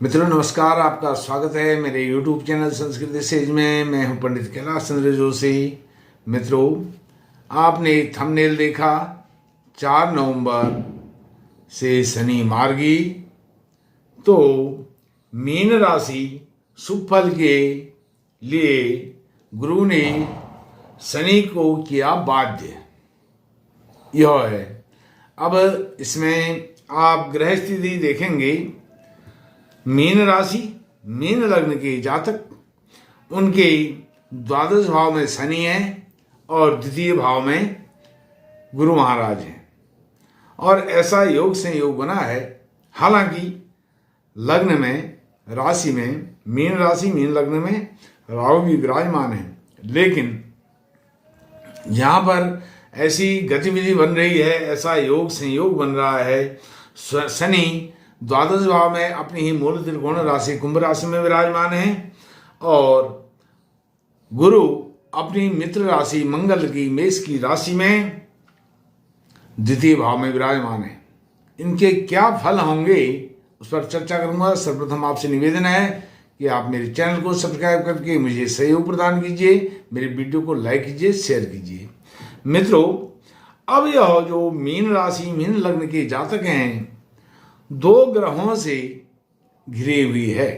मित्रों नमस्कार, आपका स्वागत है मेरे YouTube चैनल संस्कृत सेज में। मैं हूं पंडित कैलाश चंद्र जोशी। मित्रों, आपने थंबनेल देखा, 4 नवंबर से शनि मार्गी, तो मीन राशि शुभ फल के लिए गुरु ने शनि को किया बाध्य। यह है। अब इसमें आप ग्रह स्थिति देखेंगे, मीन राशि मीन लग्न के जातक, उनके द्वादश भाव में शनि है और द्वितीय भाव में गुरु महाराज हैं और ऐसा योग संयोग बना है। हालांकि लग्न में राशि में मीन राशि मीन लग्न में राहु भी विराजमान है, लेकिन यहाँ पर ऐसी गतिविधि बन रही है, ऐसा योग संयोग बन रहा है। शनि द्वादश भाव में अपनी ही मूल त्रिकोण राशि कुंभ राशि में विराजमान है और गुरु अपनी मित्र राशि मंगल की मेष की राशि में द्वितीय भाव में विराजमान है। इनके क्या फल होंगे उस पर चर्चा करूंगा। सर्वप्रथम आपसे निवेदन है कि आप मेरे चैनल को सब्सक्राइब करके मुझे सहयोग प्रदान कीजिए, मेरे वीडियो को लाइक कीजिए, शेयर कीजिए। मित्रों, अब यह जो मीन राशि मीन लग्न के जातक हैं, 2 ग्रहों से घिरी हुई है।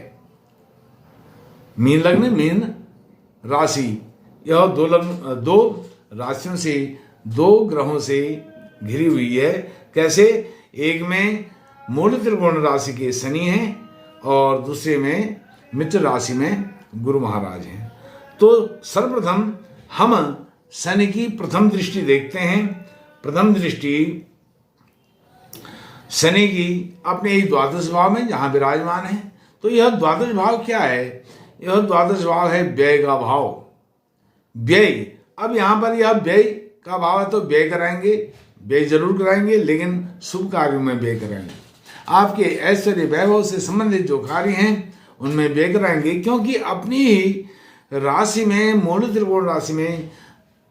मीन लग्न मीन राशि, यह 2 राशियों से 2 ग्रहों से घिरी हुई है। कैसे? एक में मूल त्रिकोण राशि के शनि हैं और दूसरे में मित्र राशि में गुरु महाराज हैं। तो सर्वप्रथम हम शनि की प्रथम दृष्टि देखते हैं। प्रथम दृष्टि शनि की अपने ही द्वादश भाव में जहां विराजमान है। तो यह द्वादश भाव क्या है? यह द्वादश भाव है व्यय का भाव। व्यय, अब यहां पर यह व्यय का भाव है तो व्यय कराएंगे, व्यय जरूर कराएंगे, लेकिन शुभ कार्यों में व्यय कराएंगे। आपके ऐश्वर्य वैभव से संबंधित जो कार्य हैं उनमें व्यय कराएंगे, क्योंकि अपनी ही राशि में मूल त्रिकोण राशि में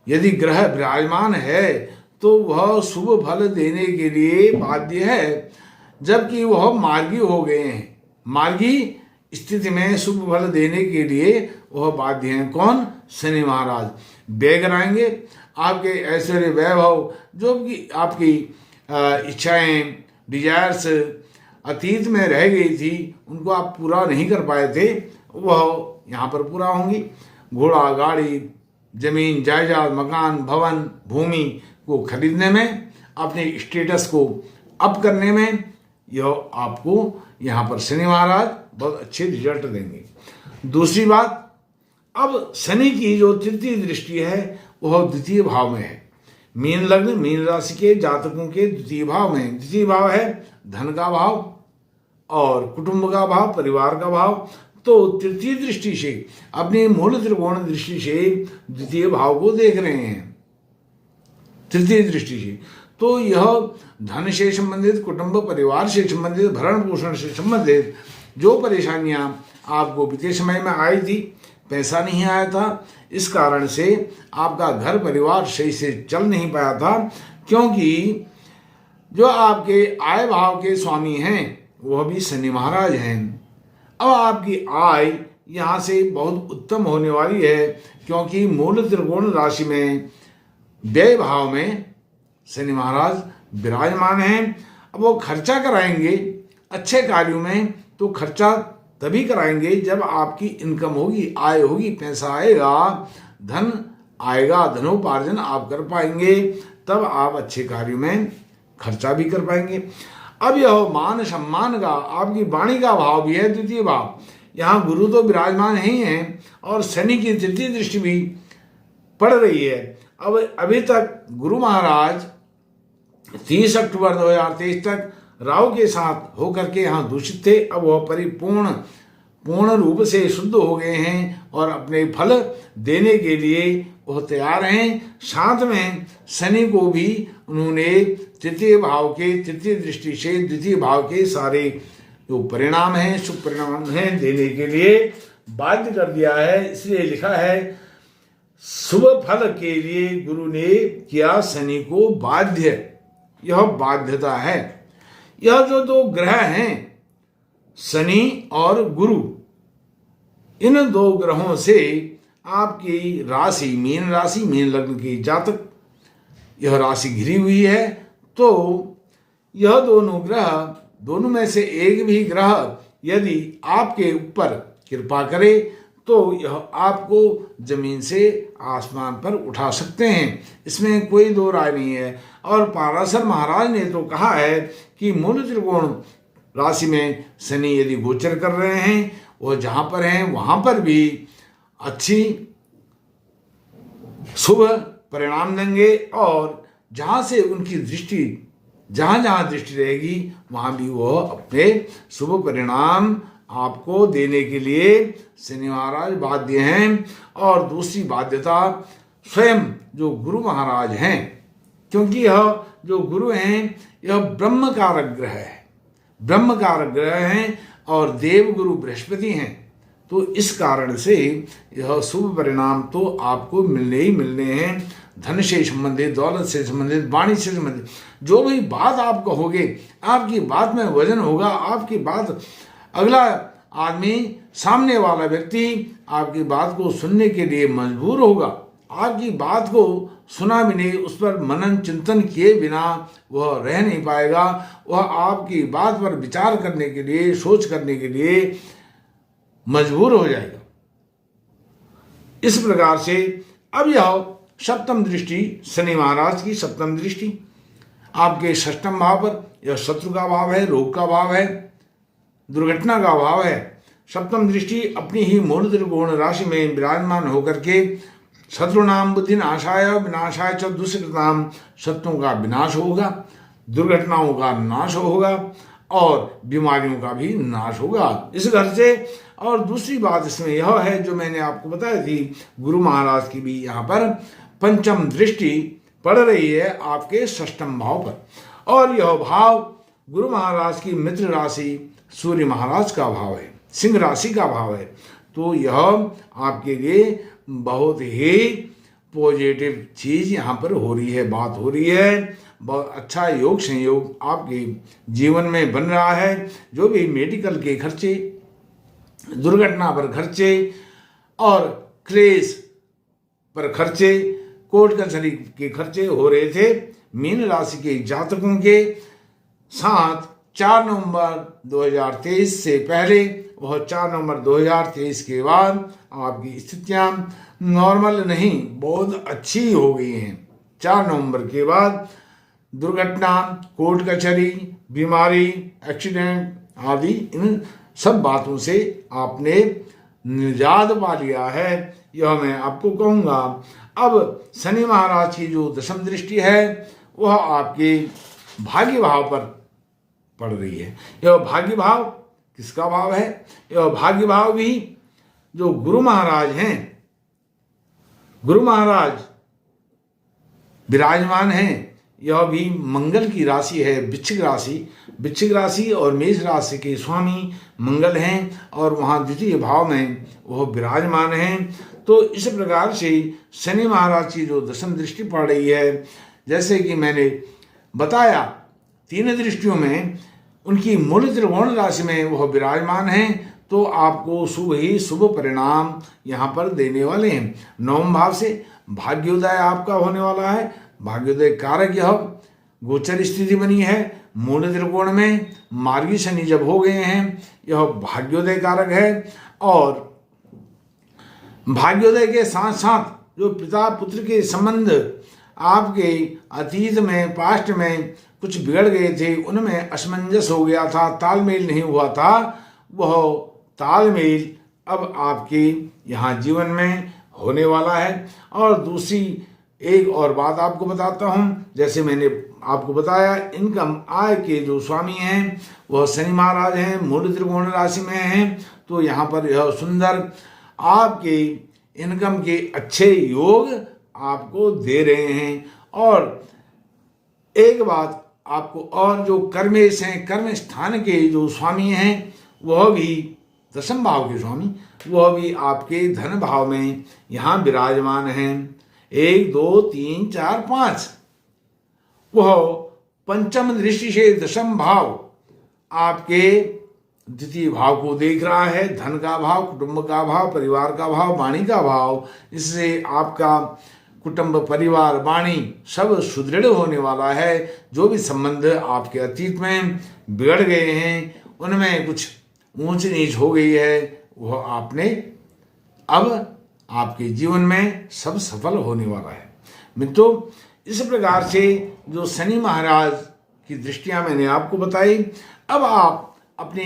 यदि ग्रह विराजमान है तो वह शुभ फल देने के लिए बाध्य है, जबकि वह मार्गी हो गए हैं। मार्गी स्थिति में शुभ फल देने के लिए वह बाध्य हैं। कौन? शनि महाराज। व्यय कराएंगे। आपके ऐश्वर्य वैभव, जो कि आपकी इच्छाएं डिजायर्स अतीत में रह गई थी, उनको आप पूरा नहीं कर पाए थे, वह यहाँ पर पूरा होंगी। घोड़ा गाड़ी जमीन जायदाद मकान भवन भूमि को खरीदने में, अपने स्टेटस को अप करने में, यह आपको यहाँ पर शनि महाराज बहुत अच्छे रिजल्ट देंगे। दूसरी बात, अब शनि की जो तृतीय दृष्टि है वह द्वितीय भाव में है। मीन लग्न मीन राशि के जातकों के द्वितीय भाव में। द्वितीय भाव है धन का भाव और कुटुंब का भाव, परिवार का भाव। तो तृतीय दृष्टि से, अपने मूल त्रिकोण दृष्टि से द्वितीय भाव को देख रहे हैं, तृतीय दृष्टि से। तो यह धन से संबंधित, कुटुंब परिवार से संबंधित, भरण पोषण से संबंधित जो परेशानियां आपको बीते समय में आई थी, पैसा नहीं आया था, इस कारण से आपका घर परिवार सही से चल नहीं पाया था, क्योंकि जो आपके आय भाव के स्वामी हैं वह भी शनि महाराज हैं। अब आपकी आय यहाँ से बहुत उत्तम होने वाली है, क्योंकि मूल त्रिकोण राशि में व्यय भाव में शनि महाराज विराजमान हैं। अब वो खर्चा कराएंगे अच्छे कार्यों में, तो खर्चा तभी कराएंगे जब आपकी इनकम होगी, आय होगी, पैसा आएगा, धन आएगा, धनोपार्जन आप कर पाएंगे, तब आप अच्छे कार्यों में खर्चा भी कर पाएंगे। अब यह मान सम्मान का, आपकी वाणी का भाव भी है द्वितीय भाव। यहाँ गुरु तो विराजमान ही हैं और शनि की तृतीय दृष्टि भी पड़ रही है। अब अभी तक गुरु महाराज 30 अक्टूबर 2023 तक राहु के साथ होकर के यहाँ दूषित थे। अब वह पूर्ण रूप से शुद्ध हो गए हैं और अपने फल देने के लिए वह तैयार हैं। साथ में शनि को भी उन्होंने तृतीय भाव के तृतीय दृष्टि से द्वितीय भाव के सारे जो परिणाम हैं, शुभ परिणाम हैं, देने के लिए बाध्य कर दिया है। इसलिए लिखा है, शुभ फल के लिए गुरु ने किया शनि को बाध्य। यह बाध्यता है। यह जो 2 ग्रह हैं शनि और गुरु, इन दो ग्रहों से आपकी राशि मीन राशि, मीन लग्न की जातक यह राशि घिरी हुई है। तो यह दोनों ग्रह, दोनों में से एक भी ग्रह यदि आपके ऊपर कृपा करे तो यह आपको जमीन से आसमान पर उठा सकते हैं, इसमें कोई दो राय नहीं है। और पाराशर महाराज ने तो कहा है कि मूल त्रिकोण राशि में शनि यदि गोचर कर रहे हैं, वो जहाँ पर हैं वहाँ पर भी अच्छी शुभ परिणाम देंगे, और जहाँ से उनकी दृष्टि, जहाँ जहाँ दृष्टि रहेगी वहाँ भी वह अपने शुभ परिणाम आपको देने के लिए शनि महाराज बाध्य हैं। और दूसरी बाध्यता स्वयं जो गुरु महाराज हैं, क्योंकि यह जो गुरु हैं यह ब्रह्म कारक ग्रह है, ब्रह्म कारक ग्रह हैं और देव गुरु बृहस्पति हैं। तो इस कारण से यह शुभ परिणाम तो आपको मिलने ही मिलने हैं। धन से संबंधित, दौलत से संबंधित, वाणी से संबंधित जो भी बात आप कहोगे, आपकी बात में वजन होगा, आपकी बात अगला आदमी, सामने वाला व्यक्ति आपकी बात को सुनने के लिए मजबूर होगा। आपकी बात को सुना भी नहीं, उस पर मनन चिंतन किए बिना वह रह नहीं पाएगा, वह आपकी बात पर विचार करने के लिए, सोच करने के लिए मजबूर हो जाएगा। इस प्रकार से अब यह सप्तम दृष्टि, शनि महाराज की सप्तम दृष्टि आपके षष्ठम भाव पर, यह शत्रु का भाव है, रोग का भाव है, दुर्घटना का भाव है। सप्तम दृष्टि अपनी ही मूल त्रिकोण राशि में विराजमान होकर के शत्रुनाम बुद्धि नाशाय विनाशाय च दुष्कृताम, शत्रुओं का विनाश होगा, दुर्घटनाओं का नाश होगा और बीमारियों का भी नाश होगा इस घर से। और दूसरी बात इसमें यह है जो मैंने आपको बताई थी, गुरु महाराज की भी यहाँ पर पंचम दृष्टि पड़ रही है आपके षष्ठम भाव पर, और यह भाव गुरु महाराज की मित्र राशि सूर्य महाराज का भाव है, सिंह राशि का भाव है। तो यह आपके लिए बहुत ही पॉजिटिव चीज यहाँ पर हो रही है, बात हो रही है। बहुत अच्छा योग संयोग आपके जीवन में बन रहा है। जो भी मेडिकल के खर्चे, दुर्घटना पर खर्चे और क्लेश पर खर्चे, कोर्ट कचहरी के खर्चे हो रहे थे मीन राशि के जातकों के साथ 4 नवंबर 2023 से पहले, वह 4 नवंबर 2023 के बाद आपकी स्थितियां नॉर्मल नहीं, बहुत अच्छी हो गई हैं। 4 नवंबर के बाद दुर्घटना, कोर्ट कचहरी, बीमारी, एक्सीडेंट आदि इन सब बातों से आपने निजात पा लिया है, यह मैं आपको कहूँगा। अब शनि महाराज की जो दशम दृष्टि है वह आपके भाग्य भाव पर पड़ रही है। यह भाग्य भाव किसका भाव है? यह भाग्य भाव भी जो गुरु महाराज हैं, गुरु महाराज विराजमान हैं, यह भी मंगल की राशि है, वृश्चिक राशि। वृश्चिक राशि और मेष राशि के स्वामी मंगल हैं और वहाँ द्वितीय भाव में वह विराजमान हैं। तो इस प्रकार से शनि महाराज की जो दशम दृष्टि पड़ रही है, जैसे कि मैंने बताया 3 दृष्टियों में उनकी मूल त्रिकोण राशि में वह विराजमान हैं, तो आपको शुभ ही शुभ परिणाम यहाँ पर देने वाले हैं। 9वें भाव से भाग्योदय आपका होने वाला है। भाग्योदय कारक यह गोचर स्थिति बनी है मूल त्रिकोण में, मार्गी शनि जब हो गए हैं, यह भाग्योदय कारक है। और भाग्योदय के साथ साथ जो पिता पुत्र के संबंध आपके अतीत में, पास्ट में कुछ बिगड़ गए थे, उनमें असमंजस हो गया था, तालमेल नहीं हुआ था, वह तालमेल अब आपके यहाँ जीवन में होने वाला है। और दूसरी एक और बात आपको बताता हूँ, जैसे मैंने आपको बताया इनकम आय के जो स्वामी हैं वह शनि महाराज हैं, मूल त्रिकोण राशि में हैं। तो यहाँ पर यह सुंदर आपके इनकम के अच्छे योग आपको दे रहे हैं। और एक बात आपको और, जो कर्मेश हैं, कर्म स्थान के जो स्वामी हैं वह भी दशम भाव के स्वामी, वह भी आपके धन भाव में यहाँ विराजमान हैं। 1 2 3 4 5 वह पंचम दृष्टि से दशम भाव आपके द्वितीय भाव को देख रहा है, धन का भाव, कुटुंब का भाव, परिवार का भाव, वाणी का भाव। इससे आपका कुटुंब, परिवार, वाणी सब सुदृढ़ होने वाला है। जो भी संबंध आपके अतीत में बिगड़ गए हैं, उनमें कुछ ऊंच नीच हो गई है, वह आपने अब आपके जीवन में सब सफल होने वाला है। मित्रों, इस प्रकार से जो शनि महाराज की दृष्टियां मैंने आपको बताई, अब आप अपनी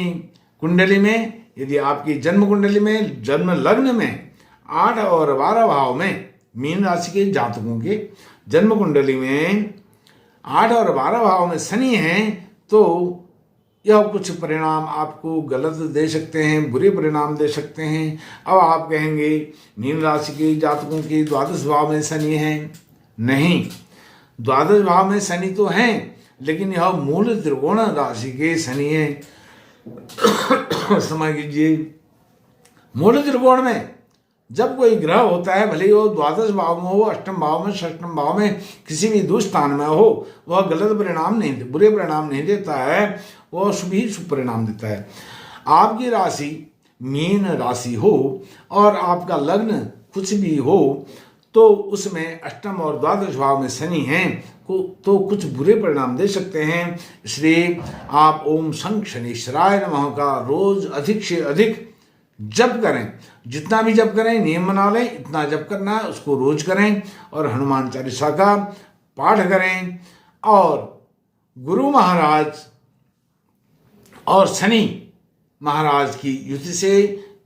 कुंडली में, यदि आपकी जन्म कुंडली में, जन्म लग्न में 8 और 12 भाव में मीन राशि के जातकों के जन्म कुंडली में 8 और 12 भाव में शनि हैं, तो यह कुछ परिणाम आपको गलत दे सकते हैं, बुरे परिणाम दे सकते हैं। अब आप कहेंगे मीन राशि के जातकों के द्वादश भाव में शनि है। नहीं, द्वादश भाव में शनि तो हैं, लेकिन यह मूल त्रिकोण राशि के शनि है। समझ लीजिए, मूल त्रिकोण में जब कोई ग्रह होता है, भले ही वो द्वादश भाव में हो, अष्टम भाव में, षष्ठम भाव में, किसी भी दुस्थान में हो, वह गलत परिणाम नहीं, बुरे परिणाम नहीं देता है, वह शुभ ही शुभ परिणाम देता है। आपकी राशि मीन राशि हो और आपका लग्न कुछ भी हो, तो उसमें अष्टम और द्वादश भाव में शनि हैं, तो कुछ बुरे परिणाम दे सकते हैं। इसलिए आप ओम शं शनीश्वराय नमः का रोज अधिक से अधिक जप करें। जितना भी जप करें, नियम बना लें, इतना जप करना है, उसको रोज करें। और हनुमान चालीसा का पाठ करें। और गुरु महाराज और शनि महाराज की युति से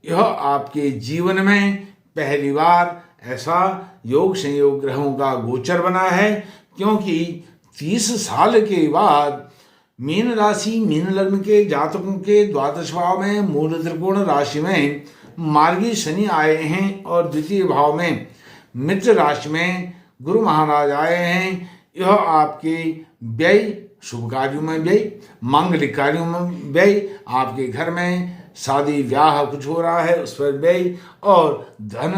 यह आपके जीवन में पहली बार ऐसा योग संयोग ग्रहों का गोचर बना है, क्योंकि 30 साल के बाद मीन राशि, मीन लग्न के जातकों के द्वादश भाव में मूल त्रिकोण राशि में मार्गी शनि आए हैं और द्वितीय भाव में मित्र राशि में गुरु महाराज आए हैं। यह आपके व्यय, शुभ कार्यों में व्यय, मांगलिक कार्यों में व्यय, आपके घर में शादी ब्याह कुछ हो रहा है उस पर व्यय, और धन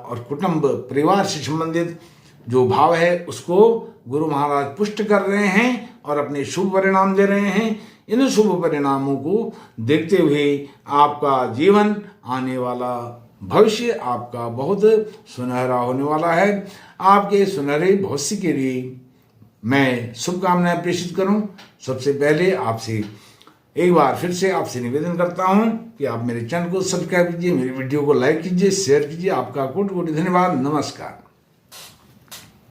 और कुटुंब परिवार से संबंधित जो भाव है उसको गुरु महाराज पुष्ट कर रहे हैं और अपने शुभ परिणाम दे रहे हैं। इन शुभ परिणामों को देखते हुए आपका जीवन, आने वाला भविष्य आपका बहुत सुनहरा होने वाला है। आपके सुनहरे भविष्य के लिए मैं शुभकामनाएं प्रेषित करूं। सबसे पहले आपसे एक बार फिर से आपसे निवेदन करता हूं कि आप मेरे चैनल को सब्सक्राइब कीजिए, मेरी वीडियो को लाइक कीजिए, शेयर कीजिए। आपका कोटि कोटि धन्यवाद। नमस्कार।